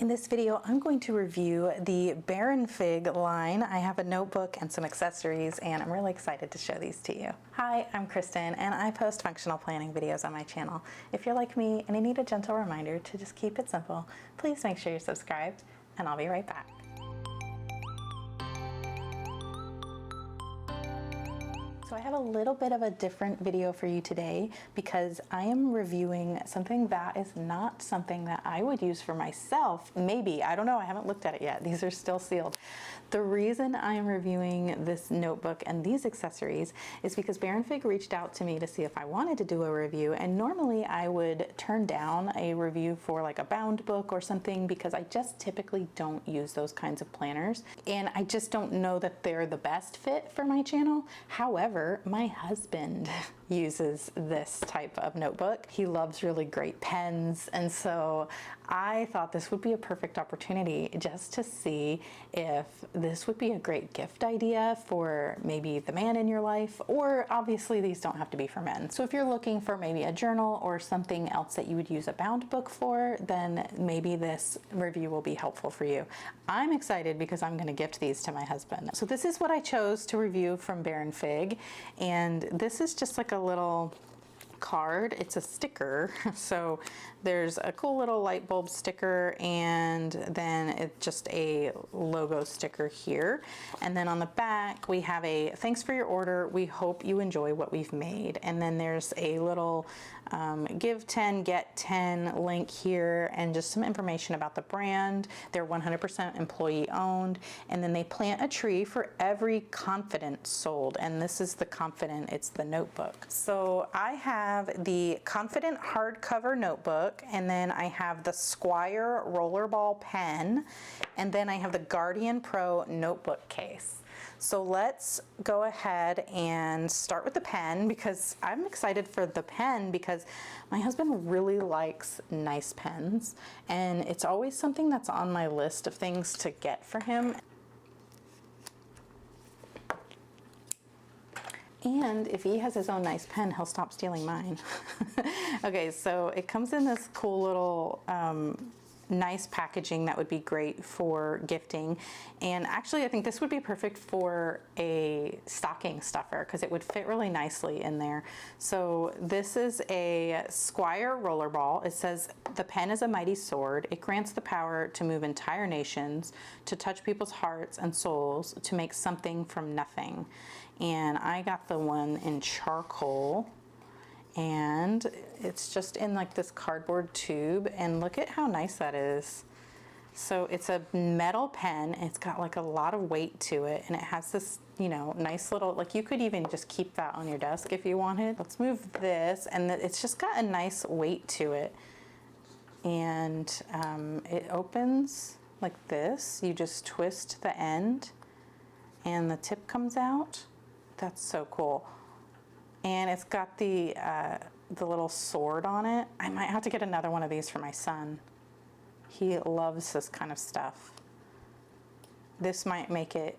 In this video, I'm going to review the Baronfig line. I have a notebook and some accessories, and I'm really excited to show these to you. Hi, I'm Kristen, and I post functional planning videos on my channel. If you're like me and you need a gentle reminder to just keep it simple, please make sure you're subscribed, and I'll be right back. So I have a little bit of a different video for you today because I am reviewing something that is not something that I would use for myself. Maybe, I don't know, I haven't looked at it yet. These are still sealed. The reason I am reviewing this notebook and these accessories is because Baronfig reached out to me to see if I wanted to do a review, and normally I would turn down a review for like a bound book or something because I just typically don't use those kinds of planners, and I just don't know that they're the best fit for my channel. However, my husband uses this type of notebook. He loves really great pens, and so I thought this would be a perfect opportunity just to see if this would be a great gift idea for maybe the man in your life, or obviously these don't have to be for men. So if you're looking for maybe a journal or something else that you would use a bound book for, then maybe this review will be helpful for you. I'm excited because I'm going to gift these to my husband. So this is what I chose to review from Baronfig, and this is just like a little card. It's a sticker, so there's a cool little light bulb sticker, and then it's just a logo sticker here, and then on the back we have a thanks for your order, we hope you enjoy what we've made, and then there's a little give 10 get 10 link here, and just some information about the brand. They're 100% employee owned, and then they plant a tree for every Confidant sold, and this is the Confidant, it's the notebook. So I have the Confidant hardcover notebook, and then I have the Squire rollerball pen, and then I have the Guardian Pro notebook case. So let's go ahead and start with the pen, because I'm excited for the pen because my husband really likes nice pens, and it's always something that's on my list of things to get for him. And if he has his own nice pen, he'll stop stealing mine. Okay, so it comes in this cool little nice packaging that would be great for gifting, and actually I think this would be perfect for a stocking stuffer because it would fit really nicely in there. So this is a Squire rollerball. It says the pen is a mighty sword, it grants the power to move entire nations, to touch people's hearts and souls, to make something from nothing. And I got the one in charcoal, and it's just in like this cardboard tube, and look at how nice that is. So it's a metal pen, and it's got like a lot of weight to it, and it has this, you know, nice little, like you could even just keep that on your desk if you wanted. Let's move this, and it's just got a nice weight to it, and it opens like this. You just twist the end and the tip comes out. That's so cool. And it's got the little sword on it. I might have to get another one of these for my son. He loves this kind of stuff. This might make it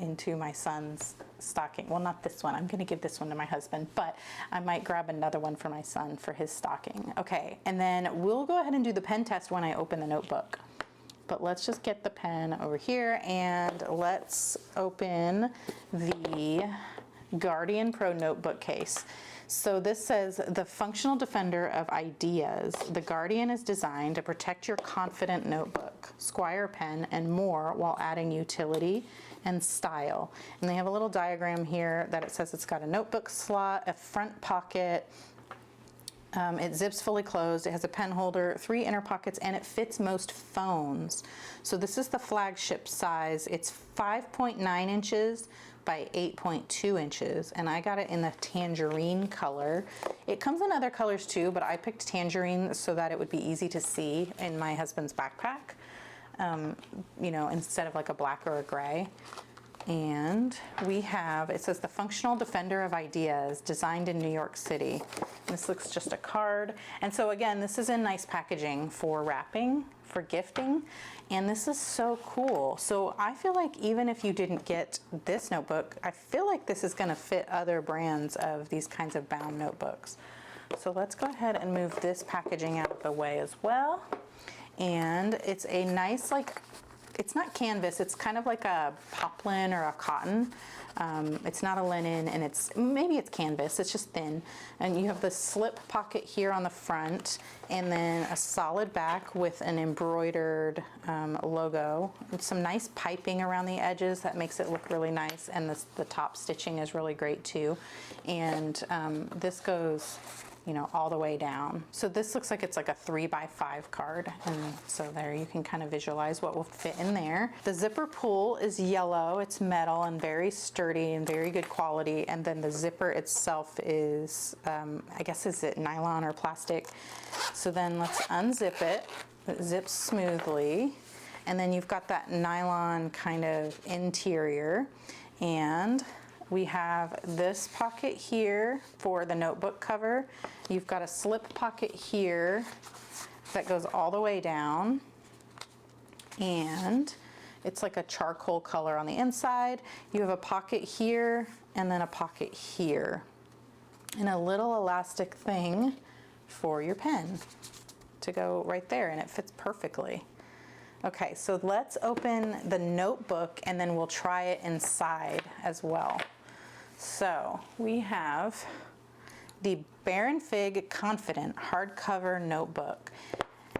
into my son's stocking. Well, not this one. I'm going to give this one to my husband, but I might grab another one for my son for his stocking. Okay, and then we'll go ahead and do the pen test when I open the notebook. But let's just get the pen over here, and let's open the Guardian Pro notebook case. So this says the functional defender of ideas. The Guardian is designed to protect your Confidant notebook, Squire pen, and more while adding utility and style. And they have a little diagram here that it says it's got a notebook slot, a front pocket. It zips fully closed, it has a pen holder, 3 inner pockets, and it fits most phones. So this is the flagship size. It's 5.9 inches by 8.2 inches, and I got it in the tangerine color. It comes in other colors too, but I picked tangerine so that it would be easy to see in my husband's backpack, you know, instead of like a black or a gray. And we have, it says the functional defender of ideas, designed in New York City. This looks just a card. And so again, this is in nice packaging for wrapping, for gifting, and this is so cool. So I feel like even if you didn't get this notebook, I feel like this is gonna fit other brands of these kinds of bound notebooks. So let's go ahead and move this packaging out of the way as well. And it's a nice, like, it's not canvas, it's kind of like a poplin or a cotton. It's not a linen, and maybe it's canvas, it's just thin. And you have the slip pocket here on the front, and then a solid back with an embroidered logo. And some nice piping around the edges that makes it look really nice, and the top stitching is really great too. And this goes, you know, all the way down. So this looks like it's like a 3x5 card. And so there you can kind of visualize what will fit in there. The zipper pull is yellow, it's metal and very sturdy and very good quality. And then the zipper itself is, I guess, is it nylon or plastic? So then let's unzip it. It zips smoothly. And then you've got that nylon kind of interior. And we have this pocket here for the notebook cover. You've got a slip pocket here that goes all the way down. And it's like a charcoal color on the inside. You have a pocket here and then a pocket here. And a little elastic thing for your pen to go right there, and it fits perfectly. Okay, so let's open the notebook and then we'll try it inside as well. So we have the Baronfig Confidant hardcover notebook.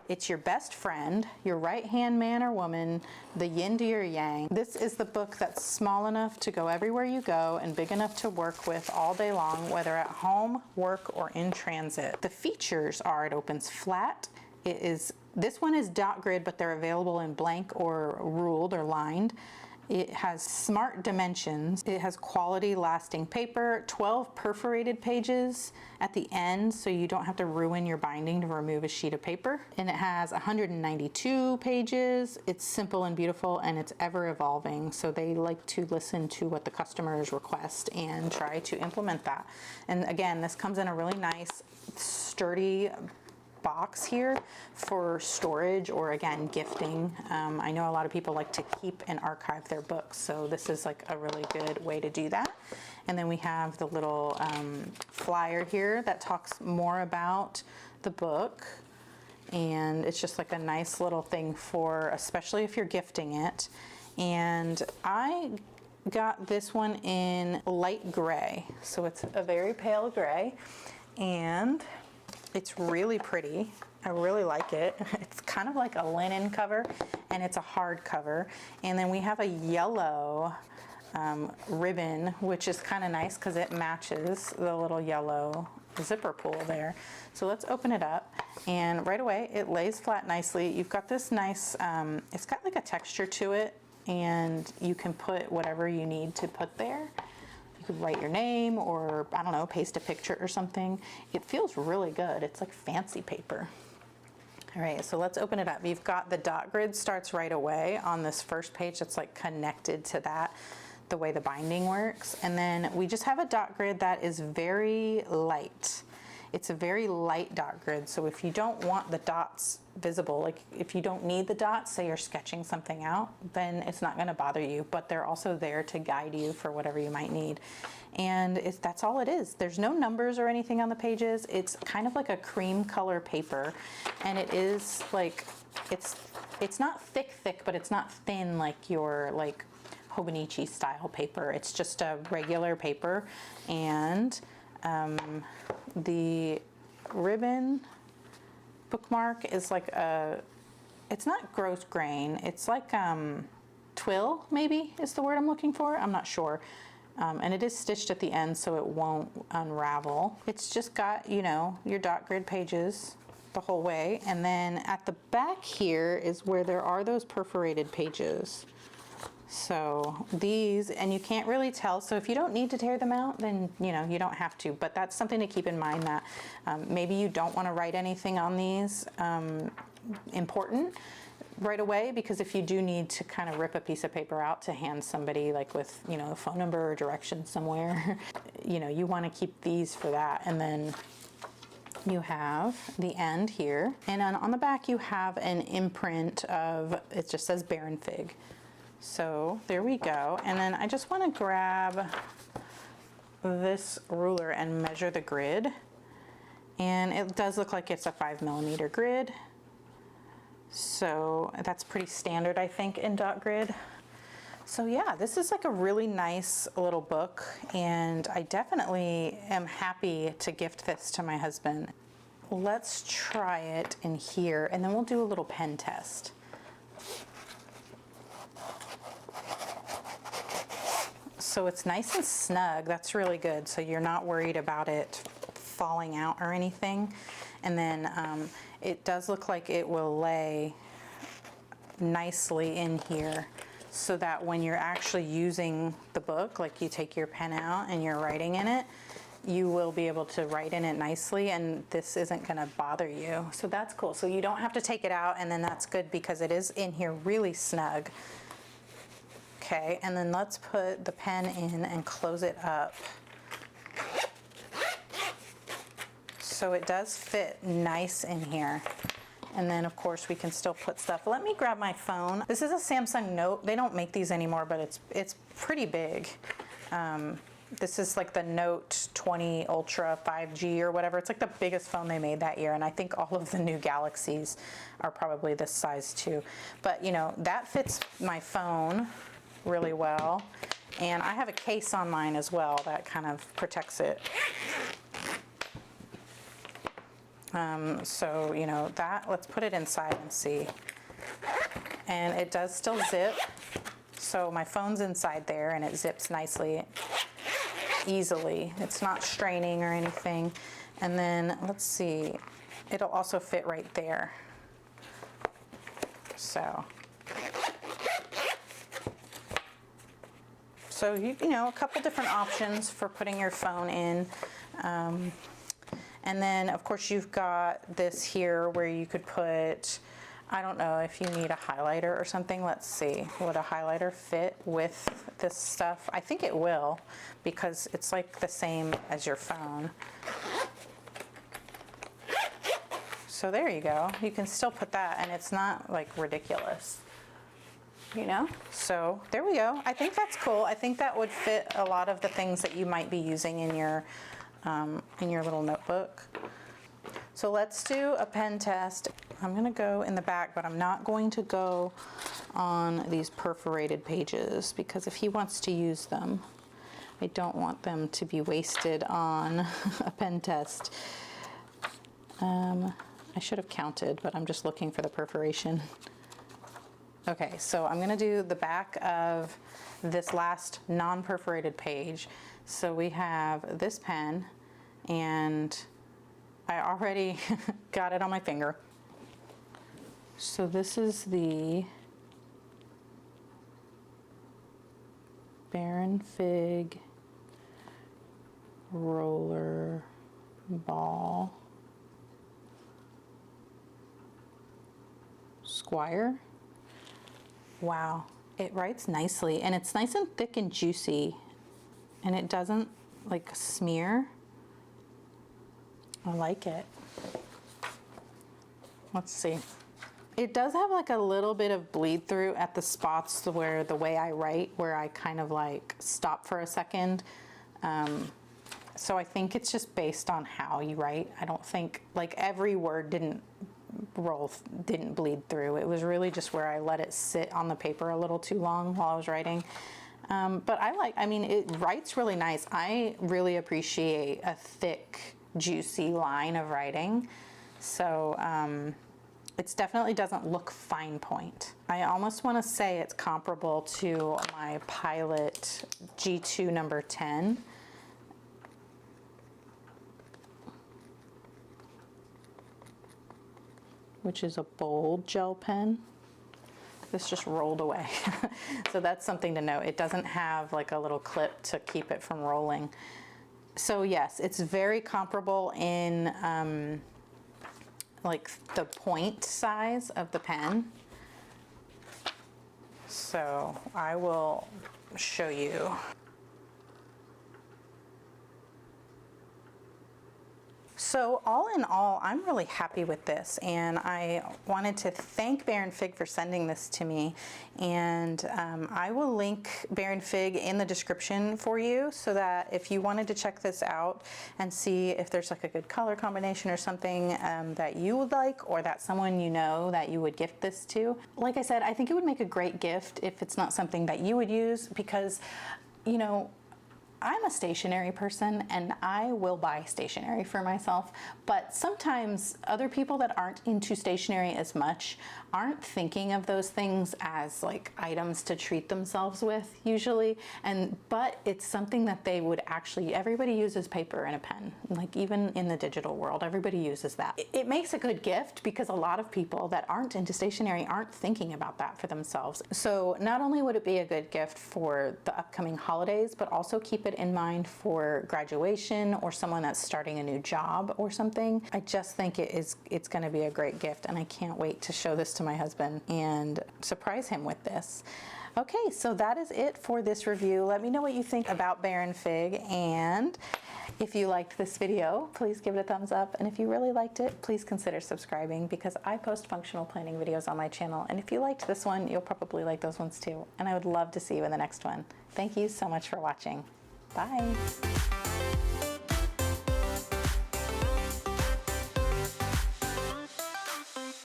It's your best friend, your right-hand man or woman, the yin to your yang. This is the book that's small enough to go everywhere you go and big enough to work with all day long, whether at home, work, or in transit. The features are it opens flat. This one is dot grid, but they're available in blank or ruled or lined. It has smart dimensions. It has quality lasting paper, 12 perforated pages at the end, so you don't have to ruin your binding to remove a sheet of paper. And it has 192 pages. It's simple and beautiful, and it's ever evolving. So they like to listen to what the customers request and try to implement that. And again, this comes in a really nice, sturdy box here for storage or, again, gifting. I know a lot of people like to keep and archive their books, so this is like a really good way to do that. And then we have the little flyer here that talks more about the book, and it's just like a nice little thing for, especially if you're gifting it. And I got this one in light gray, so it's a very pale gray, and it's really pretty. I really like it. It's kind of like a linen cover, and it's a hard cover. And then we have a yellow ribbon, which is kind of nice because it matches the little yellow zipper pull there. So let's open it up, and right away it lays flat nicely. You've got this nice, it's got like a texture to it, and you can put whatever you need to put there. You could write your name or, I don't know, paste a picture or something. It feels really good. It's like fancy paper. All right, so let's open it up. You've got the dot grid starts right away on this first page that's like connected to that, the way the binding works. And then we just have a dot grid that is very light. It's a very light dot grid, so if you don't want the dots visible, like if you don't need the dots, say you're sketching something out, then it's not going to bother you, but they're also there to guide you for whatever you might need. And that's all it is. There's no numbers or anything on the pages. It's kind of like a cream color paper, and it is like, it's not thick, but it's not thin like your like Hobonichi style paper. It's just a regular paper. And the ribbon bookmark is like it's not gross grain, it's like twill maybe is the word I'm looking for, I'm not sure. And it is stitched at the end so it won't unravel. It's just got, you know, your dot grid pages the whole way, and then at the back here is where there are those perforated pages. So these, and you can't really tell, so if you don't need to tear them out, then you know you don't have to, but that's something to keep in mind, that maybe you don't want to write anything on these important right away, because if you do need to kind of rip a piece of paper out to hand somebody, like with, you know, a phone number or directions somewhere, you know, you want to keep these for that. And then you have the end here, and on the back you have an imprint of, it just says Baronfig. So there we go. And then I just want to grab this ruler and measure the grid. And it does look like it's a 5mm grid. So that's pretty standard, I think, in dot grid. So yeah, this is like a really nice little book, and I definitely am happy to gift this to my husband. Let's try it in here, and then we'll do a little pen test. So it's nice and snug. That's really good. So you're not worried about it falling out or anything. And then it does look like it will lay nicely in here, so that when you're actually using the book, like you take your pen out and you're writing in it, you will be able to write in it nicely, and this isn't going to bother you. So that's cool. So you don't have to take it out, and then that's good because it is in here really snug. Okay, and then let's put the pen in and close it up. So it does fit nice in here. And then of course we can still put stuff. Let me grab my phone. This is a Samsung Note. They don't make these anymore, but it's pretty big. This is like the Note 20 Ultra 5G or whatever. It's like the biggest phone they made that year, and I think all of the new Galaxies are probably this size too. But you know, that fits my phone really well. And I have a case on mine as well that kind of protects it. So, you know, let's put it inside and see. And it does still zip. So my phone's inside there and it zips nicely, easily. It's not straining or anything. And then let's see, it'll also fit right there. So you know, a couple different options for putting your phone in. And then of course you've got this here where you could put, I don't know if you need a highlighter or something. Let's see, would a highlighter fit with this stuff? I think it will, because it's like the same as your phone. So there you go. You can still put that and it's not like ridiculous, you know? So there we go. I think that's cool. I think that would fit a lot of the things that you might be using in your little notebook. So let's do a pen test. I'm going to go in the back, but I'm not going to go on these perforated pages, because if he wants to use them, I don't want them to be wasted on a pen test. I should have counted, but I'm just looking for the perforation. Okay, so I'm going to do the back of this last non-perforated page. So we have this pen, and I already got it on my finger. So this is the Baronfig rollerball. Squire. Wow, it writes nicely, and it's nice and thick and juicy, and it doesn't like smear. I like it. Let's see. It does have like a little bit of bleed through at the spots where the way I write, where I kind of like stop for a second. So I think it's just based on how you write. I don't think like every word didn't bleed through. It was really just where I let it sit on the paper a little too long while I was writing. But I mean, it writes really nice. I really appreciate a thick, juicy line of writing. So it definitely doesn't look fine point. I almost want to say it's comparable to my Pilot G2 number 10. Which is a bold gel pen. This just rolled away. So that's something to note. It doesn't have like a little clip to keep it from rolling. So yes, it's very comparable in like the point size of the pen. So I will show you. So all in all, I'm really happy with this, and I wanted to thank Baronfig for sending this to me, and I will link Baronfig in the description for you so that if you wanted to check this out and see if there's like a good color combination or something that you would like, or that someone you know that you would gift this to. Like I said, I think it would make a great gift if it's not something that you would use, because, you know, I'm a stationery person and I will buy stationery for myself, but sometimes other people that aren't into stationery as much aren't thinking of those things as like items to treat themselves with usually, but it's something that they would actually, everybody uses paper and a pen, like even in the digital world, everybody uses that. It makes a good gift because a lot of people that aren't into stationery aren't thinking about that for themselves. So not only would it be a good gift for the upcoming holidays, but also keep it in mind for graduation or someone that's starting a new job or something. I just think it's going to be a great gift, and I can't wait to show this to my husband and surprise him with this. Okay, so that is it for this review. Let me know what you think about Baronfig, and if you liked this video, please give it a thumbs up, and if you really liked it, please consider subscribing, because I post functional planning videos on my channel, and if you liked this one, you'll probably like those ones too, and I would love to see you in the next one. Thank you so much for watching. Bye.